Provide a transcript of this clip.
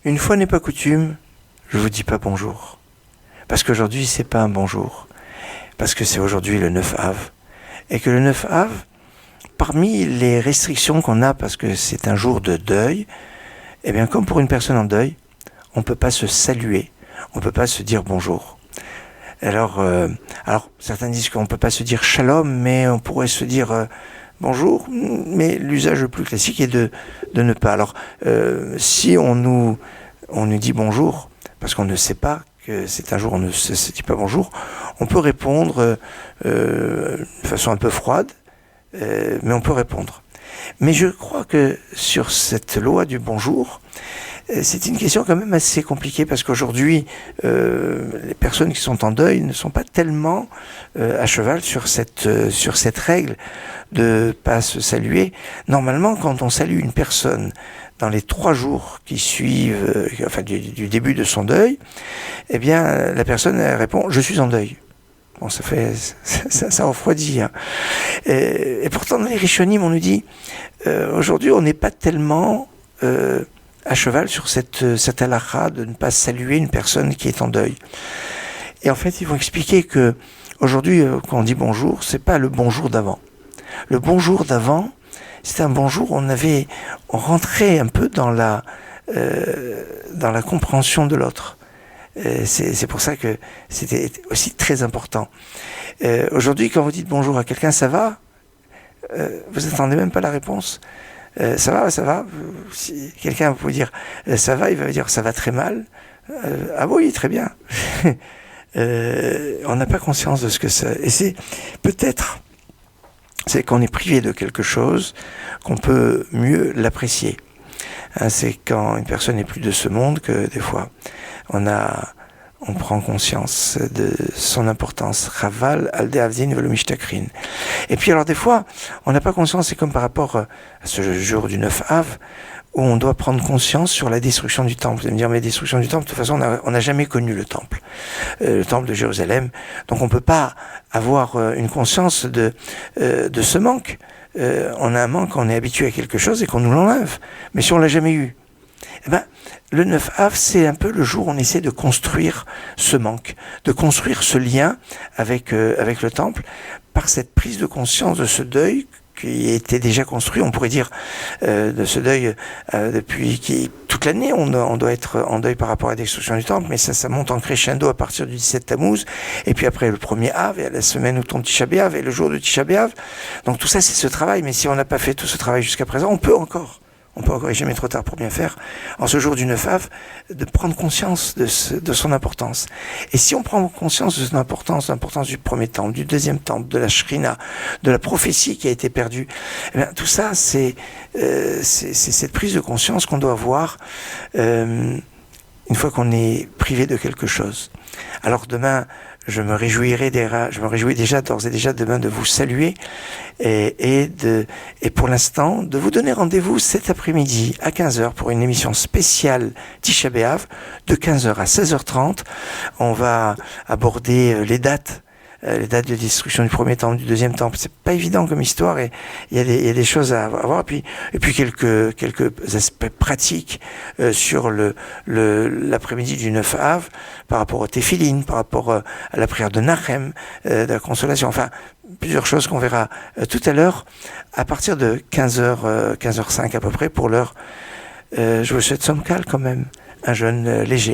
Une fois n'est pas coutume, je vous dis pas bonjour. Parce qu'aujourd'hui, c'est pas un bonjour. Parce que c'est aujourd'hui le 9 Av. Et que le 9 Av, parmi les restrictions qu'on a, parce que c'est un jour de deuil, eh bien, comme pour une personne en deuil, on ne peut pas se saluer, on ne peut pas se dire bonjour. Alors certains disent qu'on ne peut pas se dire shalom, mais on pourrait se dire bonjour, mais l'usage le plus classique est de ne pas. Alors, si on nous dit bonjour, parce qu'on ne sait pas que c'est un jour où on ne se dit pas bonjour, on peut répondre de façon un peu froide, mais on peut répondre. Mais je crois que sur cette loi du bonjour, c'est une question quand même assez compliquée parce qu'aujourd'hui, les personnes qui sont en deuil ne sont pas tellement à cheval sur cette règle de pas se saluer. Normalement, quand on salue une personne dans les 3 jours qui suivent, du début de son deuil, eh bien, la personne elle répond « je suis en deuil ». Bon, ça refroidit. Hein. Et pourtant, dans les Rishonim, on nous dit, aujourd'hui, on n'est pas tellement à cheval sur cette halakha de ne pas saluer une personne qui est en deuil. Et en fait, ils vont expliquer que aujourd'hui, quand on dit bonjour, c'est pas le bonjour d'avant. Le bonjour d'avant, c'était un bonjour où on rentrait un peu dans la compréhension de l'autre. C'est pour ça que c'était aussi très important. Aujourd'hui, quand vous dites bonjour à quelqu'un, ça va ? Vous n'attendez même pas la réponse. Ça va. Si quelqu'un vous dire ça va, il va dire ça va très mal. Ah oui, très bien. On n'a pas conscience de ce que c'est. Et c'est peut-être qu'on est privé de quelque chose qu'on peut mieux l'apprécier. Hein, c'est quand une personne n'est plus de ce monde que des fois on prend conscience de son importance. Raval al deavzin velomishtakrin. Et puis alors des fois, on n'a pas conscience, c'est comme par rapport à ce jour du 9 Av, où on doit prendre conscience sur la destruction du temple. Vous allez me dire, mais destruction du temple, de toute façon, on n'a jamais connu le temple de Jérusalem. Donc on ne peut pas avoir une conscience de ce manque. On a un manque, on est habitué à quelque chose et qu'on nous l'enlève. Mais si on ne l'a jamais eu, eh ben, le 9 Av, c'est un peu le jour où on essaie de construire ce manque, de construire ce lien avec le temple, par cette prise de conscience de ce deuil qui était déjà construit, on pourrait dire, de ce deuil depuis toute l'année, on doit être en deuil par rapport à la destruction du temple, mais ça monte en crescendo à partir du 17 Tammuz, et puis après le 1er Av, et à la semaine où tombe Tisha B'Av, et le jour de Tisha B'Av. Donc tout ça, c'est ce travail, mais si on n'a pas fait tout ce travail jusqu'à présent, on peut encore, il n'est jamais trop tard pour bien faire, en ce jour du 9 Av, de prendre conscience de son importance. Et si on prend conscience de son importance, l'importance du premier temple, du deuxième temple, de la Shrina, de la prophétie qui a été perdue, eh bien, tout ça, c'est cette prise de conscience qu'on doit avoir une fois qu'on est privé de quelque chose. Alors demain, je me réjouis déjà d'ores et déjà demain de vous saluer et pour l'instant de vous donner rendez-vous cet après-midi à 15h pour une émission spéciale Tisha B'Av de 15h à 16h30. On va aborder les dates de destruction du premier temple, du deuxième temple. C'est pas évident comme histoire et il y a des choses à voir. Et puis quelques aspects pratiques sur l'après-midi du 9 Av par rapport au Téphilin, par rapport à la prière de Nachem, de la consolation. Enfin, plusieurs choses qu'on verra tout à l'heure à partir de 15h05 à peu près pour l'heure. Je vous souhaite Somkal quand même, un jeûne léger.